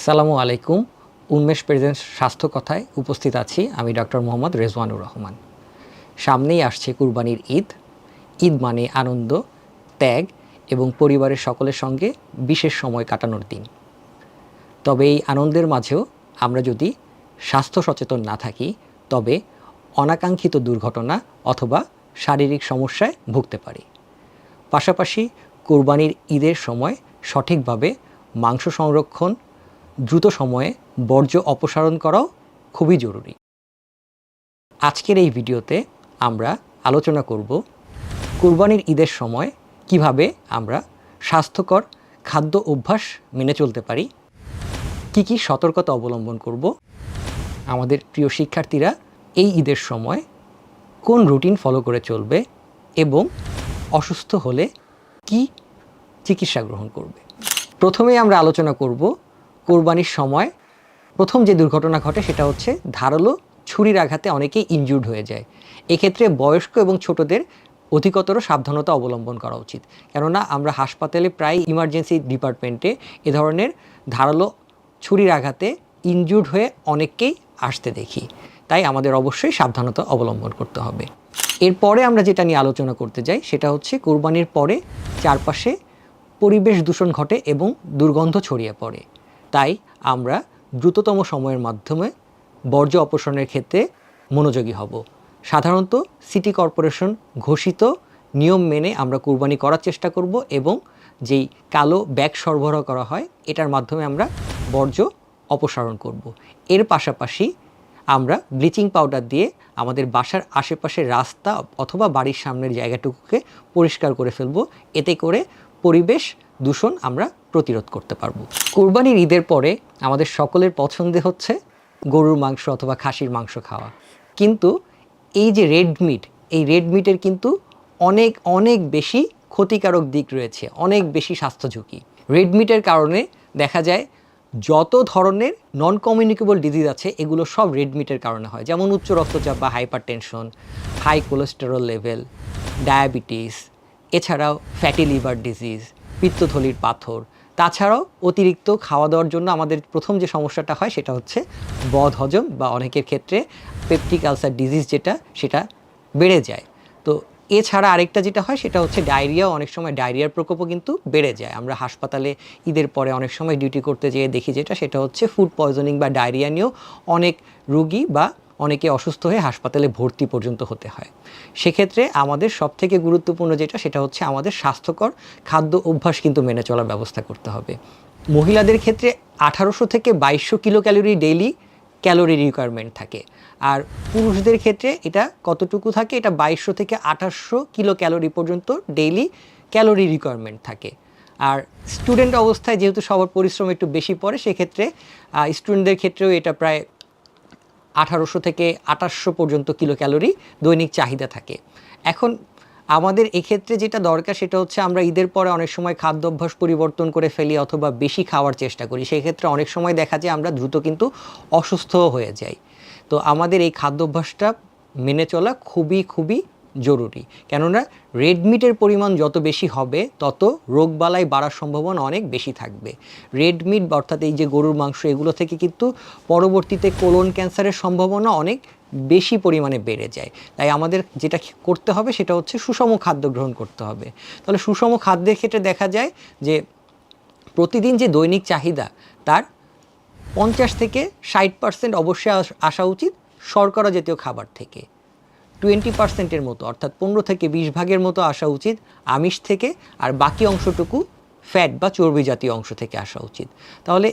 আসসালামু আলাইকুম। উন্মেষ প্রেজেন্স স্বাস্থ্য কথায় উপস্থিত আছি আমি ডক্টর মোহাম্মদ রেজওয়ানুর রহমান। সামনেই আসছে কুরবানির ঈদ। ঈদ মানে আনন্দ, ত্যাগ এবং পরিবারের সকলের সঙ্গে বিশেষ সময় কাটানোর দিন। তবে এই আনন্দের মাঝেও আমরা যদি স্বাস্থ্য সচেতন না থাকি তবে অনাকাঙ্ক্ষিত দুর্ঘটনা অথবা শারীরিক সমস্যায় ভুগতে পারি। পাশাপাশি কুরবানির ঈদের সময় সঠিকভাবে মাংস সংরক্ষণ, দ্রুত সময়ে বর্জ্য অপসারণ করাও খুবই জরুরি। আজকের এই ভিডিওতে আমরা আলোচনা করব কুরবানির ঈদের সময় কিভাবে আমরা স্বাস্থ্যকর খাদ্য অভ্যাস মেনে চলতে পারি, কি সতর্কতা অবলম্বন করব, আমাদের প্রিয় শিক্ষার্থীরা এই ঈদের সময় কোন রুটিন ফলো করে চলবে এবং অসুস্থ হলে কি চিকিৎসা গ্রহণ করবে। প্রথমেই আমরা আলোচনা করব কোরবানির সময় প্রথম যে দুর্ঘটনা ঘটে সেটা হচ্ছে ধারালো ছুরির আঘাতে অনেকেই ইনজুর্ড হয়ে যায়। এক্ষেত্রে বয়স্ক এবং ছোটদের অধিকতর সাবধানতা অবলম্বন করা উচিত, কেননা আমরা হাসপাতালে প্রায় ইমার্জেন্সি ডিপার্টমেন্টে এ ধরনের ধারালো ছুরির আঘাতে ইনজুর্ড হয়ে অনেককেই আসতে দেখি। তাই আমাদের অবশ্যই সাবধানতা অবলম্বন করতে হবে। এরপরে আমরা যেটা নিয়ে আলোচনা করতে যাই সেটা হচ্ছে কুরবানির পরে চারপাশে পরিবেশ দূষণ ঘটে এবং দুর্গন্ধ ছড়িয়ে পড়ে। তাই আমরা দ্রুততম সময়ের মাধ্যমে বর্জ্য অপসারণের ক্ষেত্রে মনোযোগী হব। সাধারণত সিটি কর্পোরেশন ঘোষিত নিয়ম মেনে আমরা কুরবানি করার চেষ্টা করব এবং যেই কালো ব্যাগ সরবরাহ করা হয় এটার মাধ্যমে আমরা বর্জ্য অপসারণ করব। এর পাশাপাশি আমরা ব্লিচিং পাউডার দিয়ে আমাদের বাসার আশেপাশের রাস্তা অথবা বাড়ির সামনের জায়গাটুকুকে পরিষ্কার করে ফেলব। এতে করে পরিবেশ দূষণ আমরা প্রতিরোধ করতে পারবো। কুরবানির ঈদের পরে আমাদের সকলের পছন্দ হচ্ছে গরুর মাংস অথবা খাসির মাংস খাওয়া, কিন্তু এই যে রেড মিট, এই রেড মিটের কিন্তু অনেক অনেক বেশি ক্ষতিকারক দিক রয়েছে, অনেক বেশি স্বাস্থ্য ঝুঁকি। রেড মিটের কারণে দেখা যায় যত ধরনের নন কমিউনিকেবল ডিজিজ আছে এগুলো সব রেড মিটের কারণে হয়, যেমন উচ্চ রক্তচাপ বা hypertension, high cholesterol level, diabetes, এছাড়াও ফ্যাটি লিভার ডিজিজ, পিত্তথলির পাথর। তাছাড়াও অতিরিক্ত খাওয়া দাওয়ার জন্য আমাদের প্রথম যে সমস্যাটা হয় সেটা হচ্ছে বদহজম বা অনেকের ক্ষেত্রে পেপটিক আলসার ডিজিজ সেটা বেড়ে যায়। তো এছাড়া আরেকটা যেটা হয় সেটা হচ্ছে ডায়রিয়া। অনেক সময় ডায়রিয়ার প্রকোপও কিন্তু বেড়ে যায়। আমরা হাসপাতালে ঈদের পরে অনেক সময় ডিউটি করতে যেয়ে দেখি সেটা হচ্ছে ফুড পয়জনিং বা ডায়রিয়া নিয়েও অনেক রুগী বা অনেকে অসুস্থ হয়ে হাসপাতালে ভর্তি পর্যন্ত হতে হয়। সেক্ষেত্রে আমাদের সবথেকে গুরুত্বপূর্ণ সেটা হচ্ছে আমাদের স্বাস্থ্যকর খাদ্য অভ্যাস কিন্তু মেনে চলার ব্যবস্থা করতে হবে। মহিলাদের ক্ষেত্রে 1800 থেকে 2200 kilo calorie daily calorie requirement থাকে, আর পুরুষদের ক্ষেত্রে এটা কতটুকু থাকে, এটা 2200 থেকে 2800 কিলো ক্যালোরি পর্যন্ত ডেইলি ক্যালোরি রিকোয়ারমেন্ট থাকে। আর স্টুডেন্ট অবস্থায় যেহেতু সবার পরিশ্রম একটু বেশি পড়ে, সেক্ষেত্রে স্টুডেন্টদের ক্ষেত্রেও এটা প্রায় 1800 থেকে 2800 পর্যন্ত কিলো ক্যালোরি দৈনিক চাহিদা থাকে। এখন আমাদের এক্ষেত্রে যেটা দরকার সেটা হচ্ছে আমরা ঈদের পরে অনেক সময় খাদ্যাভ্যাস পরিবর্তন করে ফেলি অথবা বেশি খাওয়ার চেষ্টা করি। সেক্ষেত্রে অনেক সময় দেখা যায় আমরা দ্রুত কিন্তু অসুস্থ হয়ে যাই। তো আমাদের এই খাদ্যাভ্যাসটা মেনে চলা খুবই খুবই জরুরি, কেননা রেড মিটের পরিমাণ যত বেশি হবে তত রোগবালাই বাড়ার সম্ভাবনা অনেক বেশি থাকবে। রেড মিট অর্থাৎ এই যে গরুর মাংস, এগুলো থেকে কিন্তু পরবর্তীতে কোলন ক্যান্সারের সম্ভাবনা অনেক বেশি পরিমাণে বেড়ে যায়। তাই আমাদের যেটা করতে হবে সেটা হচ্ছে সুষম খাদ্য গ্রহণ করতে হবে। তাহলে সুষম খাদ্যের ক্ষেত্রে দেখা যায় যে প্রতিদিন যে দৈনিক চাহিদা তার 50 থেকে 60% অবশ্যই আসা উচিত শর্করা জাতীয় খাবার থেকে। 20%-এর মতো অর্থাৎ 15 থেকে 20 ভাগের মতো আসা উচিত আমিষ থেকে, আর বাকি অংশটুকু ফ্যাট বা চর্বি জাতীয় অংশ থেকে আসা উচিত। তাহলে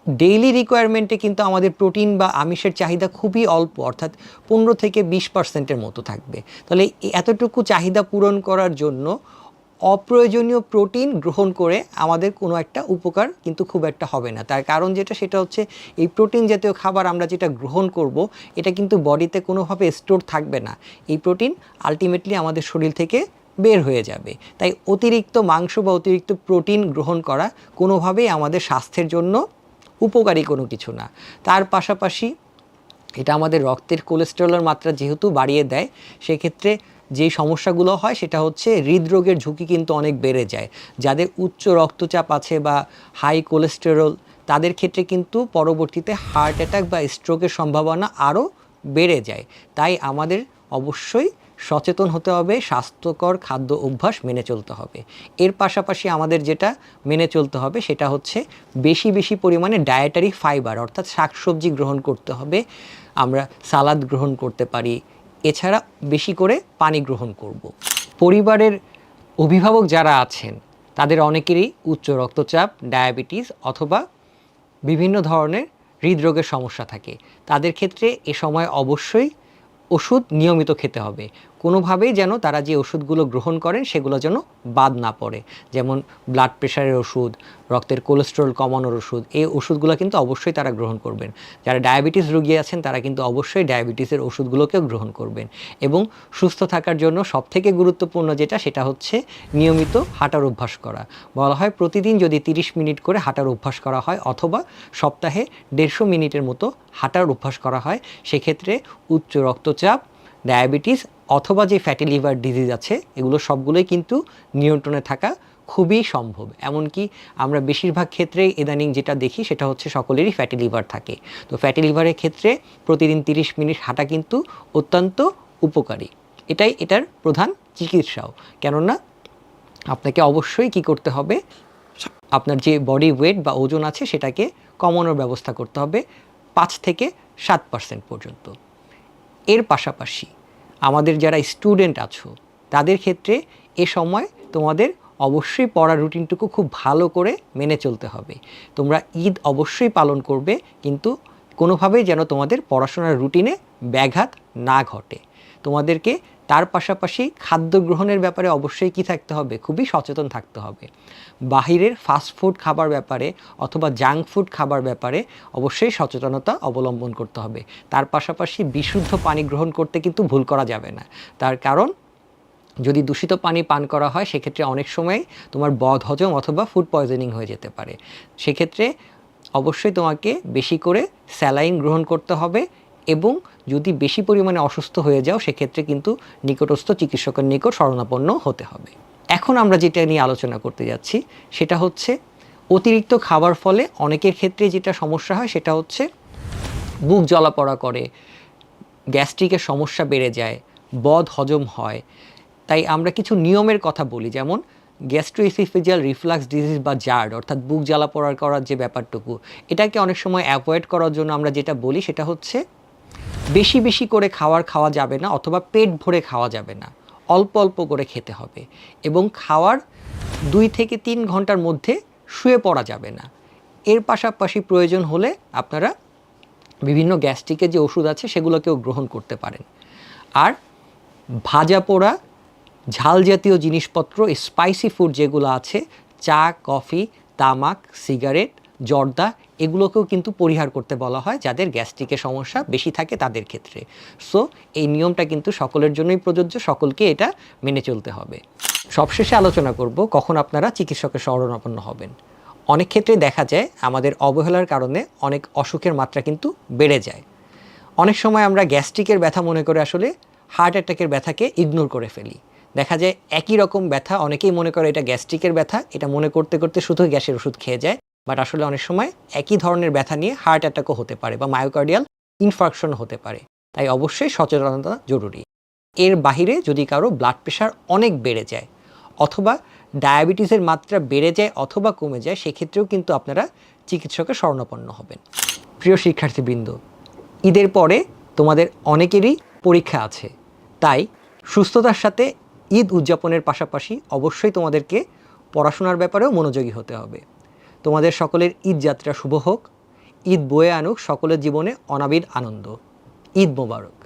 ডেইলি রিকোয়ারমেন্টে কিন্তু আমাদের প্রোটিন বা আমিষের চাহিদা খুবই অল্প, অর্থাৎ 15 থেকে 20%-এর মতো থাকবে। তাহলে এতটুকু চাহিদা পূরণ করার জন্য অপ্রয়োজনীয় প্রোটিন গ্রহণ করে আমাদের কোনো একটা উপকার কিন্তু খুব একটা হবে না। তার কারণ সেটা হচ্ছে এই প্রোটিন জাতীয় খাবার আমরা যেটা গ্রহণ করব এটা কিন্তু বডিতে কোনোভাবে স্টোর থাকবে না। এই প্রোটিন আলটিমেটলি আমাদের শরীর থেকে বের হয়ে যাবে। তাই অতিরিক্ত মাংস বা অতিরিক্ত প্রোটিন গ্রহণ করা কোনোভাবেই আমাদের স্বাস্থ্যের জন্য উপকারী কোনো কিছু না। তার পাশাপাশি এটা আমাদের রক্তের কোলেস্টেরলের মাত্রা যেহেতু বাড়িয়ে দেয়, সেক্ষেত্রে যে সমস্যাগুলো হয় সেটা হচ্ছে হৃদরোগের ঝুঁকি কিন্তু অনেক বেড়ে যায়। যাদের উচ্চ রক্তচাপ আছে বা হাই কোলেস্টেরল তাদের ক্ষেত্রে কিন্তু পরবর্তীতে হার্ট অ্যাটাক বা স্ট্রোকের সম্ভাবনা আরও বেড়ে যায়। তাই আমাদের অবশ্যই সচেতন হতে হবে, স্বাস্থ্যকর খাদ্য অভ্যাস মেনে চলতে হবে। এর পাশাপাশি আমাদের যেটা মেনে চলতে হবে সেটা হচ্ছে বেশি বেশি পরিমাণে ডায়েটারি ফাইবার অর্থাৎ শাকসবজি গ্রহণ করতে হবে। আমরা সালাদ গ্রহণ করতে পারি, এছাড়া বেশি করে পানি গ্রহণ করব। পরিবারের অভিভাবক যারা আছেন তাদের অনেকেরই উচ্চ রক্তচাপ, ডায়াবেটিস অথবা বিভিন্ন ধরনের হৃদরোগের সমস্যা থাকে। তাদের ক্ষেত্রে এ সময় অবশ্যই ওষুধ নিয়মিত খেতে হবে। কোনোভাবেই যেন তারা যে ওষুধগুলো গ্রহণ করেন সেগুলো যেন বাদ না পড়ে। যেমন ব্লাড প্রেশারের ওষুধ, রক্তের কোলেস্টেরল কমানোর ওষুধ, এই ওষুধগুলো কিন্তু অবশ্যই তারা গ্রহণ করবেন। যারা ডায়াবেটিস রোগী আছেন তারা কিন্তু অবশ্যই ডায়াবেটিসের ওষুধগুলোকেও গ্রহণ করবেন। এবং সুস্থ থাকার জন্য সবথেকে গুরুত্বপূর্ণ যেটা সেটা হচ্ছে নিয়মিত হাঁটার অভ্যাস করা। বলা হয় প্রতিদিন যদি 30 মিনিট করে হাঁটার অভ্যাস করা হয় অথবা সপ্তাহে 150 মিনিটের মতো হাঁটার অভ্যাস করা হয়, সেক্ষেত্রে উচ্চ রক্তচাপ, ডায়াবেটিস অথবা যে ফ্যাটি লিভার ডিজিজ আছে এগুলো সবগুলোই কিন্তু নিয়ন্ত্রণে থাকা খুবই সম্ভব। এমনকি আমরা বেশিরভাগ ক্ষেত্রেই ইদানিং যেটা দেখি সেটা হচ্ছে সকলেরই ফ্যাটি লিভার থাকে। তো ফ্যাটি লিভারের ক্ষেত্রে প্রতিদিন 30 মিনিট হাঁটা কিন্তু অত্যন্ত উপকারী। এটাই এটার প্রধান চিকিৎসাও। কেননা আপনাকে অবশ্যই কি করতে হবে, আপনার যে বডি ওয়েট বা ওজন আছে সেটাকে কমানোর ব্যবস্থা করতে হবে 5 থেকে 7% পর্যন্ত। এর পাশাপাশি আমাদের যারা স্টুডেন্ট আছো তাদের ক্ষেত্রে এ সময় তোমাদের অবশ্যই পড়ার রুটিনটুকু খুব ভালো করে মেনে চলতে হবে। তোমরা ঈদ অবশ্যই পালন করবে, কিন্তু কোনোভাবেই যেন তোমাদের পড়াশোনার রুটিনে ব্যাঘাত না ঘটে। তোমাদেরকে তার পাশাপাশি খাদ্য গ্রহণের ব্যাপারে অবশ্যই কি থাকতে হবে, খুবই সচেতন থাকতে হবে। বাহিরের ফাস্টফুড খাবার ব্যাপারে অথবা জাঙ্ক ফুড খাবার ব্যাপারে অবশ্যই সচেতনতা অবলম্বন করতে হবে। তার পাশাপাশি বিশুদ্ধ পানি গ্রহণ করতে কিন্তু ভুল করা যাবে না। তার কারণ যদি দূষিত পানি পান করা হয় সেক্ষেত্রে অনেক সময় তোমার বদহজম অথবা ফুড পয়জনিং হয়ে যেতে পারে। সেক্ষেত্রে অবশ্যই তোমাকে বেশি করে স্যালাইন গ্রহণ করতে হবে এবং যদি বেশি পরিমাণে অসুস্থ হয়ে যাও সেক্ষেত্রে কিন্তু নিকটস্থ চিকিৎসকের নিকট শরণাপন্ন হতে হবে। এখন আমরা যেটা নিয়ে আলোচনা করতে যাচ্ছি সেটা হচ্ছে অতিরিক্ত খাবার ফলে অনেকের ক্ষেত্রে যেটা সমস্যা হয় সেটা হচ্ছে বুক জ্বালাপড়া করে, গ্যাস্ট্রিকের সমস্যা বেড়ে যায়, বদ হজম হয়। তাই আমরা কিছু নিয়মের কথা বলি, যেমন গ্যাস্ট্রোএসোফেজিয়াল রিফ্লাক্স ডিজিজ বা জার্ড অর্থাৎ বুক জ্বালাপড়া করার যে ব্যাপারটুকু, এটাকে অনেক সময় অ্যাভয়েড করার জন্য আমরা যেটা বলি সেটা হচ্ছে বেশি বেশি করে খাওয়া যাবে না অথবা পেট ভরে খাওয়া যাবে না, অল্প অল্প করে খেতে হবে এবং খাওয়ার 2 থেকে 3 ঘন্টার মধ্যে শুয়ে পড়া যাবে না। এর পাশাপাশি প্রয়োজন হলে আপনারা বিভিন্ন গ্যাস্ট্রিকের যে ওষুধ আছে সেগুলোকেও গ্রহণ করতে পারেন। আর ভাজা পোড়া, ঝাল জাতীয় জিনিসপত্র, স্পাইসি ফুড যেগুলো আছে, চা, কফি, তামাক, সিগারেট, জর্দা, এগুলোকেও কিন্তু পরিহার করতে বলা হয় যাদের গ্যাস্ট্রিকের সমস্যা বেশি থাকে তাদের ক্ষেত্রে। সো এই নিয়মটা কিন্তু সকলের জন্যই প্রযোজ্য, সকলকে এটা মেনে চলতে হবে। সবশেষে আলোচনা করব কখন আপনারা চিকিৎসকের শরণাপন্ন হবেন। অনেক ক্ষেত্রে দেখা যায় আমাদের অবহেলার কারণে অনেক অসুখের মাত্রা কিন্তু বেড়ে যায়। অনেক সময় আমরা গ্যাস্ট্রিকের ব্যথা মনে করে আসলে হার্ট অ্যাটাকের ব্যথাকে ইগনোর করে ফেলি। দেখা যায় একই রকম ব্যথা, অনেকেই মনে করে এটা গ্যাস্ট্রিকের ব্যথা, এটা মনে করতে করতে শুধু গ্যাসের ওষুধ খেয়ে যায়। বাট আসলে অনেক সময় একই ধরনের ব্যথা নিয়ে হার্ট অ্যাটাকও হতে পারে বা মায়োকার্ডিয়াল ইনফার্কশন হতে পারে। তাই অবশ্যই সচেতনতা জরুরি। এর বাহিরে যদি কারো ব্লাড প্রেশার অনেক বেড়ে যায় অথবা ডায়াবেটিসের মাত্রা বেড়ে যায় অথবা কমে যায়, সেক্ষেত্রেও কিন্তু আপনারা চিকিৎসকের শরণাপন্ন হবেন। প্রিয় শিক্ষার্থীবৃন্দ, ঈদের পরে তোমাদের অনেকেরই পরীক্ষা আছে, তাই সুস্থতার সাথে ঈদ উদযাপনের পাশাপাশি অবশ্যই তোমাদেরকে পড়াশোনার ব্যাপারেও মনোযোগী হতে হবে। তোমাদের সকলের ঈদ যাত্রা শুভ হোক। ঈদ বয়ে আনুক সকলের জীবনে অনাবিল আনন্দ। ঈদ মোবারক।